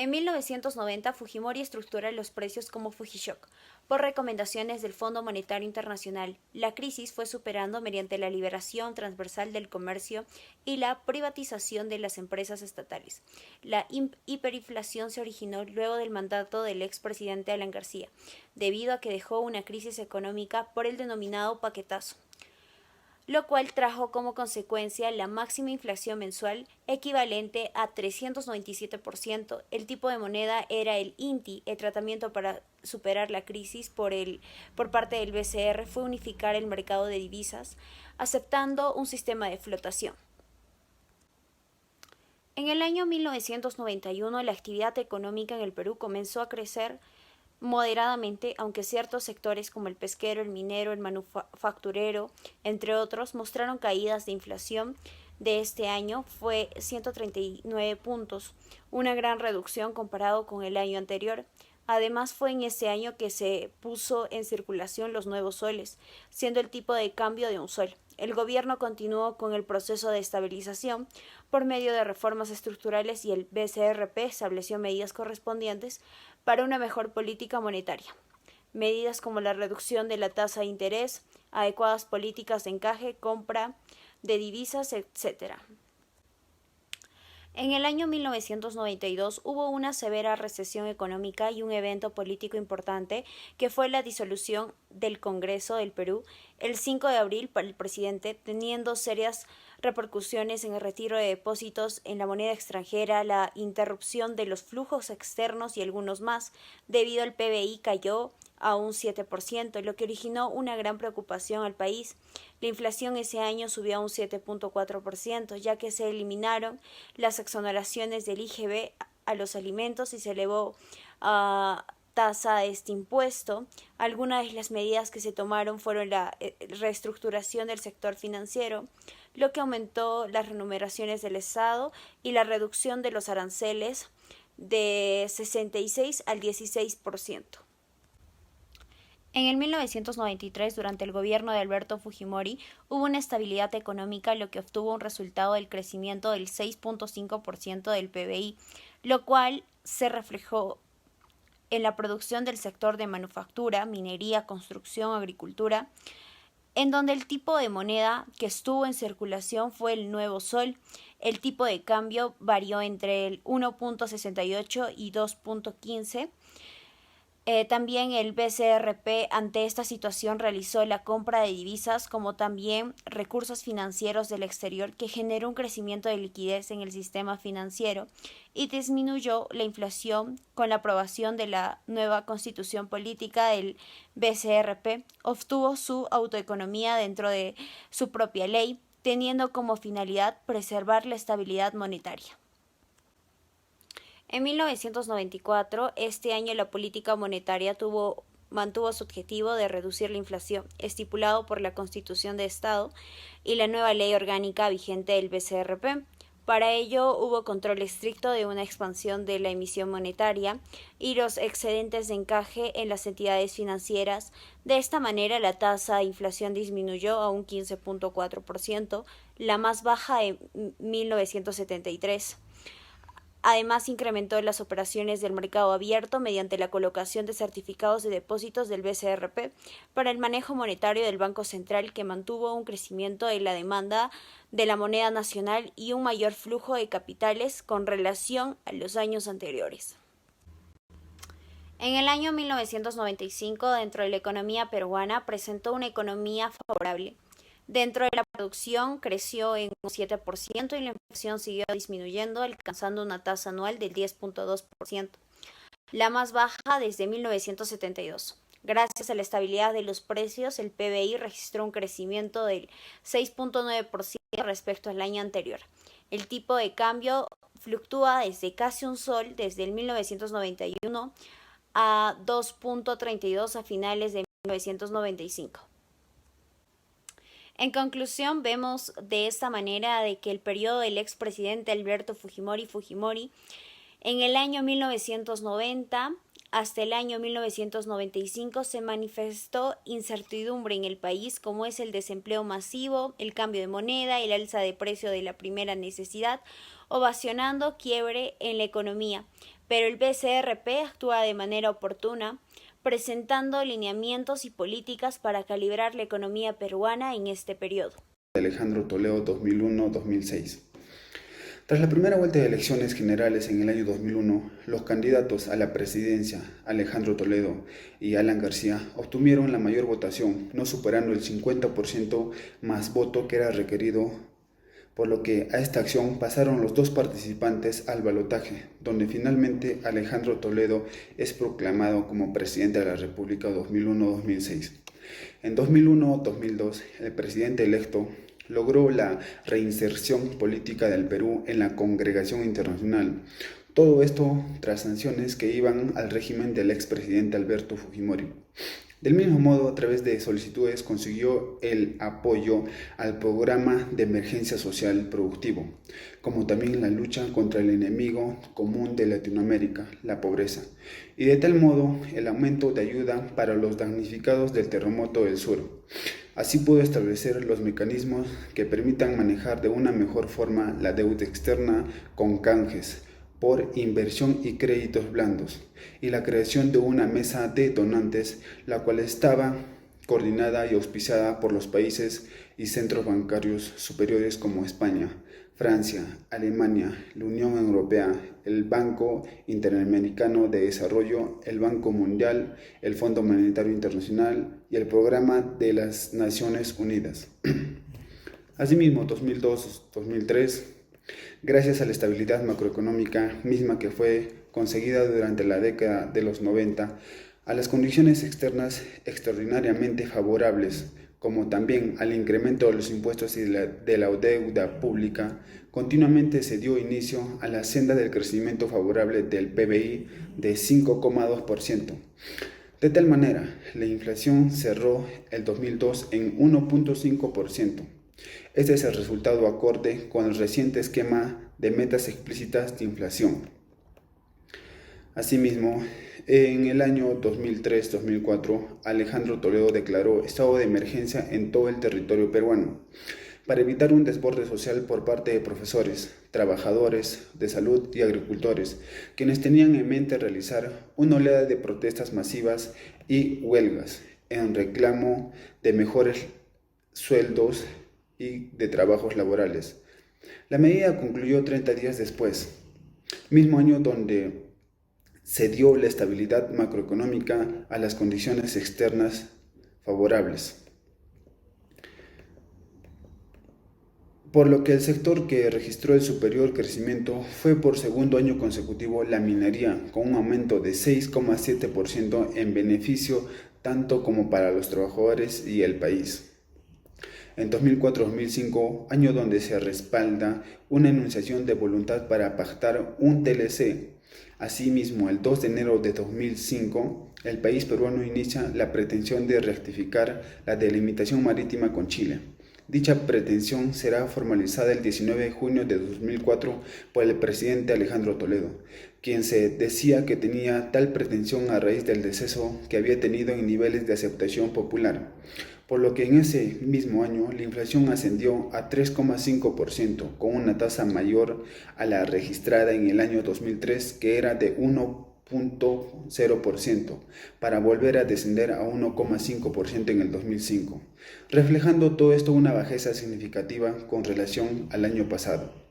En 1990, Fujimori estructura los precios como Fujishock, por recomendaciones del Fondo Monetario Internacional. La crisis fue superando mediante la liberación transversal del comercio y la privatización de las empresas estatales. La hiperinflación se originó luego del mandato del expresidente Alan García, debido a que dejó una crisis económica por el denominado paquetazo, lo cual trajo como consecuencia la máxima inflación mensual equivalente a 397%. El tipo de moneda era el INTI. El tratamiento para superar la crisis por parte del BCR fue unificar el mercado de divisas, aceptando un sistema de flotación. En el año 1991, la actividad económica en el Perú comenzó a crecer moderadamente, aunque ciertos sectores como el pesquero, el minero, el manufacturero, entre otros, mostraron caídas de inflación de este año fue 139 puntos, una gran reducción comparado con el año anterior. Además, fue en ese año que se puso en circulación los nuevos soles, siendo el tipo de cambio de un sol. El gobierno continuó con el proceso de estabilización por medio de reformas estructurales y el BCRP estableció medidas correspondientes para una mejor política monetaria. Medidas como la reducción de la tasa de interés, adecuadas políticas de encaje, compra de divisas, etc. En el año 1992 hubo una severa recesión económica y un evento político importante que fue la disolución del Congreso del Perú el 5 de abril para el presidente, teniendo serias repercusiones en el retiro de depósitos en la moneda extranjera, la interrupción de los flujos externos y algunos más. Debido al PBI cayó a un 7%, lo que originó una gran preocupación al país. La inflación ese año subió a un 7.4%, ya que se eliminaron las exoneraciones del IGB a los alimentos y se elevó a tasa de este impuesto. Algunas de las medidas que se tomaron fueron la reestructuración del sector financiero, lo que aumentó las remuneraciones del Estado y la reducción de los aranceles de 66 al 16%. En el 1993, durante el gobierno de Alberto Fujimori, hubo una estabilidad económica, lo que obtuvo un resultado del crecimiento del 6.5% del PBI, lo cual se reflejó en la producción del sector de manufactura, minería, construcción, agricultura, en donde el tipo de moneda que estuvo en circulación fue el nuevo sol. El tipo de cambio varió entre el 1.68 y 2.15. También el BCRP ante esta situación realizó la compra de divisas como también recursos financieros del exterior que generó un crecimiento de liquidez en el sistema financiero y disminuyó la inflación. Con la aprobación de la nueva constitución política del BCRP obtuvo su autoeconomía dentro de su propia ley, teniendo como finalidad preservar la estabilidad monetaria. En 1994, este año la política monetaria mantuvo su objetivo de reducir la inflación, estipulado por la Constitución de Estado y la nueva ley orgánica vigente del BCRP. Para ello hubo control estricto de una expansión de la emisión monetaria y los excedentes de encaje en las entidades financieras. De esta manera, la tasa de inflación disminuyó a un 15.4%, la más baja de 1973. Además, incrementó las operaciones del mercado abierto mediante la colocación de certificados de depósitos del BCRP para el manejo monetario del Banco Central, que mantuvo un crecimiento de la demanda de la moneda nacional y un mayor flujo de capitales con relación a los años anteriores. En el año 1995, dentro de la economía peruana, presentó una economía favorable. Dentro de la producción creció en un 7% y la inflación siguió disminuyendo, alcanzando una tasa anual del 10.2%, la más baja desde 1972. Gracias a la estabilidad de los precios, el PBI registró un crecimiento del 6.9% respecto al año anterior. El tipo de cambio fluctúa desde casi un sol desde el 1991 a 2.32 a finales de 1995. En conclusión, vemos de esta manera de que el periodo del expresidente Alberto Fujimori en el año 1990 hasta el año 1995 se manifestó incertidumbre en el país, como es el desempleo masivo, el cambio de moneda, el alza de precio de la primera necesidad, ovacionando quiebre en la economía. pero el BCRP actúa de manera oportuna, presentando lineamientos y políticas para calibrar la economía peruana en este periodo. Alejandro Toledo 2001-2006. Tras la primera vuelta de elecciones generales en el año 2001, los candidatos a la presidencia, Alejandro Toledo y Alan García, obtuvieron la mayor votación, no superando el 50% más voto que era requerido, por lo que a esta acción pasaron los dos participantes al balotaje, donde finalmente Alejandro Toledo es proclamado como presidente de la República 2001-2006. En 2001-2002, el presidente electo logró la reinserción política del Perú en la congregación internacional. Todo esto tras sanciones que iban al régimen del expresidente Alberto Fujimori. Del mismo modo, a través de solicitudes consiguió el apoyo al programa de emergencia social productivo, como también la lucha contra el enemigo común de Latinoamérica, la pobreza, y de tal modo el aumento de ayuda para los damnificados del terremoto del sur. Así pudo establecer los mecanismos que permitan manejar de una mejor forma la deuda externa con canjes por inversión y créditos blandos, y la creación de una mesa de donantes, la cual estaba coordinada y auspiciada por los países y centros bancarios superiores como España, Francia, Alemania, la Unión Europea, el Banco Interamericano de Desarrollo, el Banco Mundial, el Fondo Monetario Internacional y el Programa de las Naciones Unidas. Asimismo, 2002-2003, gracias a la estabilidad macroeconómica misma que fue conseguida durante la década de los 90, a las condiciones externas extraordinariamente favorables, como también al incremento de los impuestos y de la deuda pública, continuamente se dio inicio a la senda del crecimiento favorable del PBI de 5,2%. De tal manera, la inflación cerró el 2002 en 1,5%. Este es el resultado acorde con el reciente esquema de metas explícitas de inflación. Asimismo, en el año 2003-2004, Alejandro Toledo declaró estado de emergencia en todo el territorio peruano para evitar un desborde social por parte de profesores, trabajadores de salud y agricultores, quienes tenían en mente realizar una oleada de protestas masivas y huelgas en reclamo de mejores sueldos y de trabajos laborales. La medida concluyó 30 días después, mismo año donde se dio la estabilidad macroeconómica a las condiciones externas favorables. Por lo que el sector que registró el superior crecimiento fue por segundo año consecutivo la minería, con un aumento de 6,7% en beneficio tanto como para los trabajadores y el país. En 2004-2005, año donde se respalda una enunciación de voluntad para pactar un TLC. Asimismo, el 2 de enero de 2005, el país peruano inicia la pretensión de rectificar la delimitación marítima con Chile. Dicha pretensión será formalizada el 19 de junio de 2004 por el presidente Alejandro Toledo, quien se decía que tenía tal pretensión a raíz del deceso que había tenido en niveles de aceptación popular, por lo que en ese mismo año la inflación ascendió a 3,5%, con una tasa mayor a la registrada en el año 2003, que era de 1,0%, para volver a descender a 1,5% en el 2005, reflejando todo esto una bajeza significativa con relación al año pasado.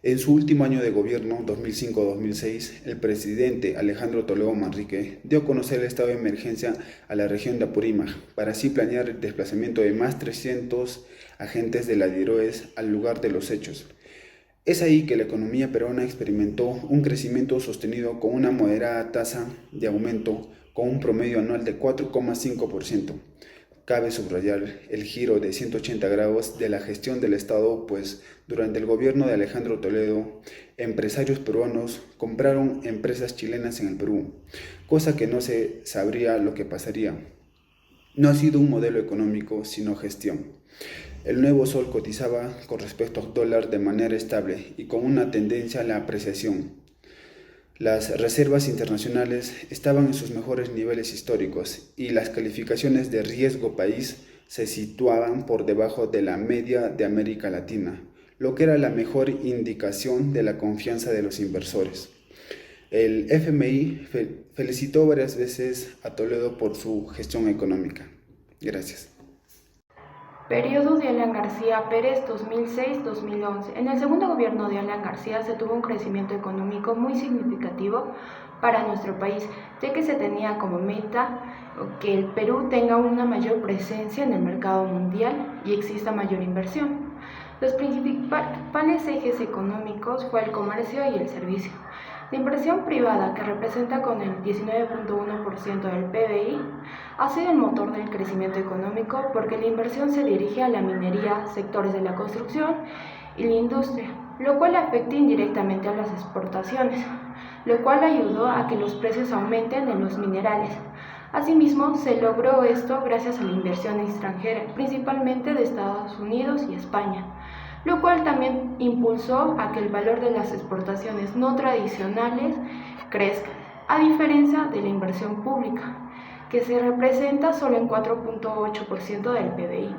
En su último año de gobierno, 2005-2006, el presidente Alejandro Toledo Manrique dio a conocer el estado de emergencia a la región de Apurímac, para así planear el desplazamiento de más 300 agentes de la DIROES al lugar de los hechos. Es ahí que la economía peruana experimentó un crecimiento sostenido con una moderada tasa de aumento, con un promedio anual de 4,5%. Cabe subrayar el giro de 180 grados de la gestión del Estado, pues durante el gobierno de Alejandro Toledo, empresarios peruanos compraron empresas chilenas en el Perú, cosa que no se sabría lo que pasaría. No ha sido un modelo económico, sino gestión. El nuevo sol cotizaba con respecto al dólar de manera estable y con una tendencia a la apreciación. Las reservas internacionales estaban en sus mejores niveles históricos y las calificaciones de riesgo país se situaban por debajo de la media de América Latina, lo que era la mejor indicación de la confianza de los inversores. El FMI felicitó varias veces a Toledo por su gestión económica. Gracias. Periodo de Alan García Pérez 2006-2011. En el segundo gobierno de Alan García se tuvo un crecimiento económico muy significativo para nuestro país, ya que se tenía como meta que el Perú tenga una mayor presencia en el mercado mundial y exista mayor inversión. Los principales ejes económicos fue el comercio y el servicio. La inversión privada, que representa con el 19.1% del PBI, ha sido el motor del crecimiento económico porque la inversión se dirige a la minería, sectores de la construcción y la industria, lo cual afecta indirectamente a las exportaciones, lo cual ayudó a que los precios aumenten en los minerales. Asimismo, se logró esto gracias a la inversión extranjera, principalmente de Estados Unidos y España, lo cual también impulsó a que el valor de las exportaciones no tradicionales crezca, a diferencia de la inversión pública, que se representa solo en 4.8% del PBI.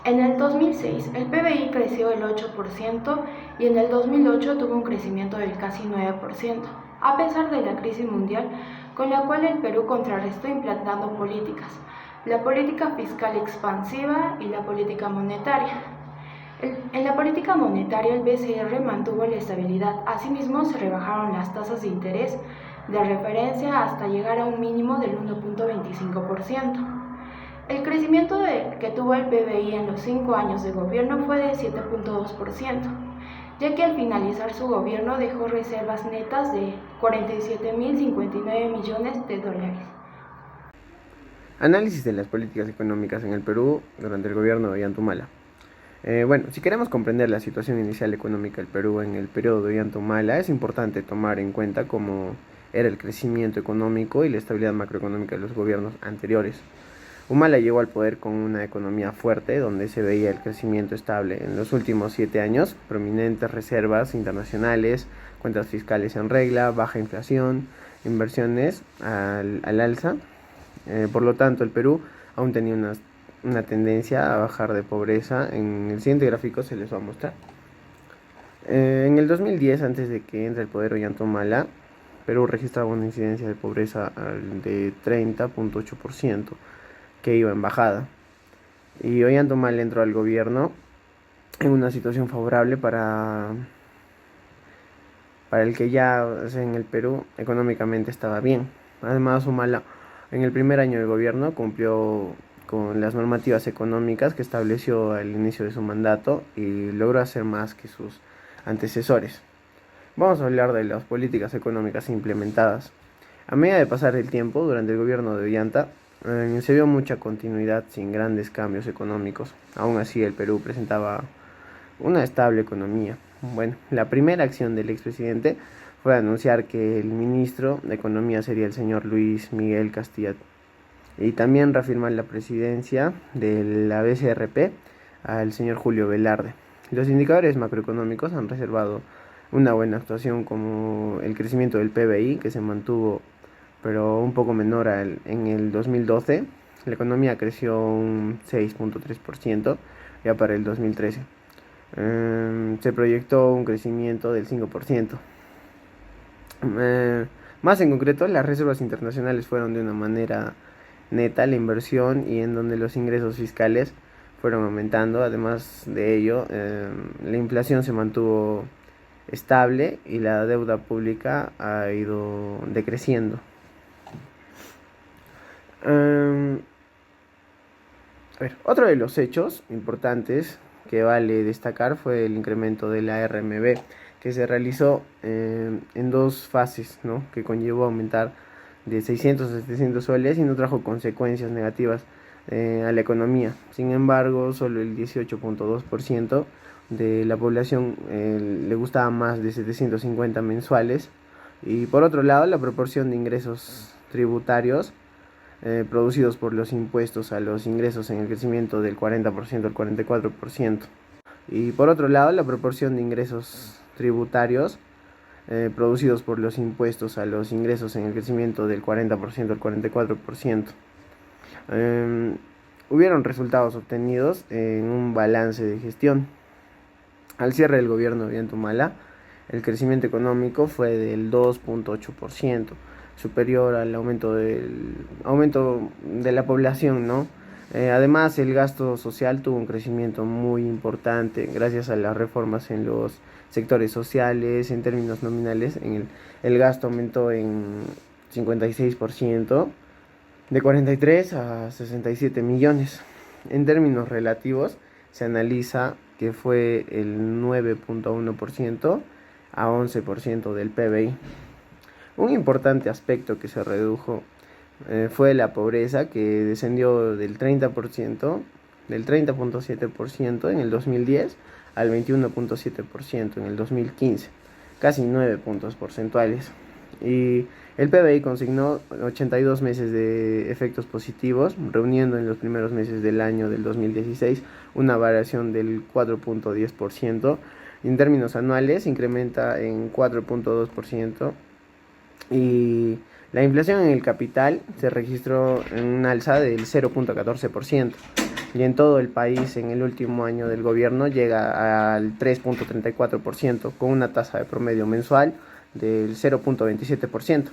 En el 2006, el PBI creció el 8% y en el 2008 tuvo un crecimiento del casi 9%, a pesar de la crisis mundial con la cual el Perú contrarrestó implantando políticas, la política fiscal expansiva y la política monetaria. En la política monetaria, el BCR mantuvo la estabilidad. Asimismo, se rebajaron las tasas de interés de referencia hasta llegar a un mínimo del 1.25%. El crecimiento que tuvo el PBI en los 5 años de gobierno fue de 7.2%, ya que al finalizar su gobierno dejó reservas netas de 47.059 millones de dólares. Análisis de las políticas económicas en el Perú durante el gobierno de Ollanta. Si queremos comprender la situación inicial económica del Perú en el periodo de Ollanta, es importante tomar en cuenta cómo era el crecimiento económico y la estabilidad macroeconómica de los gobiernos anteriores. Humala llegó al poder con una economía fuerte, donde se veía el crecimiento estable. En los últimos 7 años, prominentes reservas internacionales, cuentas fiscales en regla, baja inflación, inversiones al alza. Por lo tanto, el Perú aún tenía una tendencia a bajar de pobreza. En el siguiente gráfico se les va a mostrar. En el 2010, antes de que entre el poder Ollanta Humala, Perú registraba una incidencia de pobreza de 30.8%, que iba en bajada. Y Ollanta Humala entró al gobierno en una situación favorable para el que ya en el Perú económicamente estaba bien. Además, Humala en el primer año de gobierno cumplió con las normativas económicas que estableció al inicio de su mandato y logró hacer más que sus antecesores. Vamos a hablar de las políticas económicas implementadas. A medida de pasar el tiempo, durante el gobierno de Ollanta, se vio mucha continuidad sin grandes cambios económicos. Aún así, el Perú presentaba una estable economía. La primera acción del expresidente fue anunciar que el ministro de Economía sería el señor Luis Miguel Castilla, y también reafirmar la presidencia de la BCRP al señor Julio Velarde. Los indicadores macroeconómicos han reservado una buena actuación, como el crecimiento del PBI, que se mantuvo pero un poco menor en el 2012. La economía creció un 6.3% ya para el 2013. Se proyectó un crecimiento del 5%. Más en concreto, las reservas internacionales fueron de una manera neta la inversión y en donde los ingresos fiscales fueron aumentando. Además de ello, la inflación se mantuvo estable y la deuda pública ha ido decreciendo. Otro de los hechos importantes que vale destacar fue el incremento de la RMB, que se realizó en 2 fases, ¿no?, que conllevó a aumentar de 600 a 700 soles y no trajo consecuencias negativas a la economía. Sin embargo, solo el 18.2% de la población le gustaba más de 750 mensuales. Y por otro lado, la proporción de ingresos tributarios producidos por los impuestos a los ingresos en el crecimiento del 40% al 44%. Y por otro lado, la proporción de ingresos tributarios producidos por los impuestos a los ingresos en el crecimiento del 40% al 44%. Hubieron resultados obtenidos en un balance de gestión. Al cierre del gobierno de Ollanta Humala, El crecimiento económico fue del 2.8%, superior al aumento de la población, ¿no? Además, el gasto social tuvo un crecimiento muy importante gracias a las reformas en los sectores sociales. En términos nominales, el gasto aumentó en 56%, de 43 a 67 millones. En términos relativos, se analiza que fue el 9.1% a 11% del PBI. Un importante aspecto que se redujo fue la pobreza, que descendió del 30.7% en el 2010 al 21.7% en el 2015, casi 9 puntos porcentuales. Y el PBI consignó 82 meses de efectos positivos, reuniendo en los primeros meses del año del 2016 una variación del 4.10%. En términos anuales incrementa en 4.2%, y la inflación en el capital se registró en una alza del 0.14%, y en todo el país en el último año del gobierno llega al 3.34%, con una tasa de promedio mensual del 0.27%.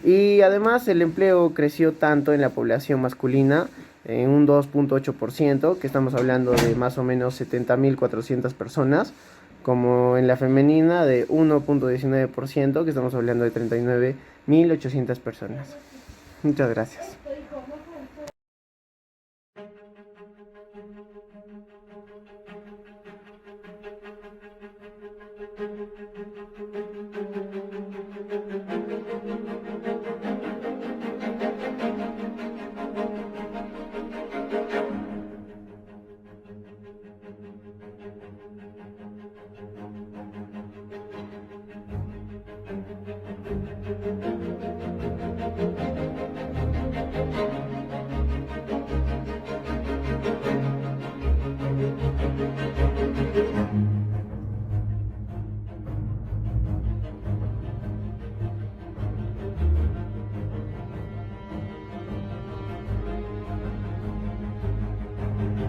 Y además el empleo creció tanto en la población masculina en un 2.8%, que estamos hablando de más o menos 70.400 personas, como en la femenina de 1.19%, que estamos hablando de 39.800 personas. Muchas gracias.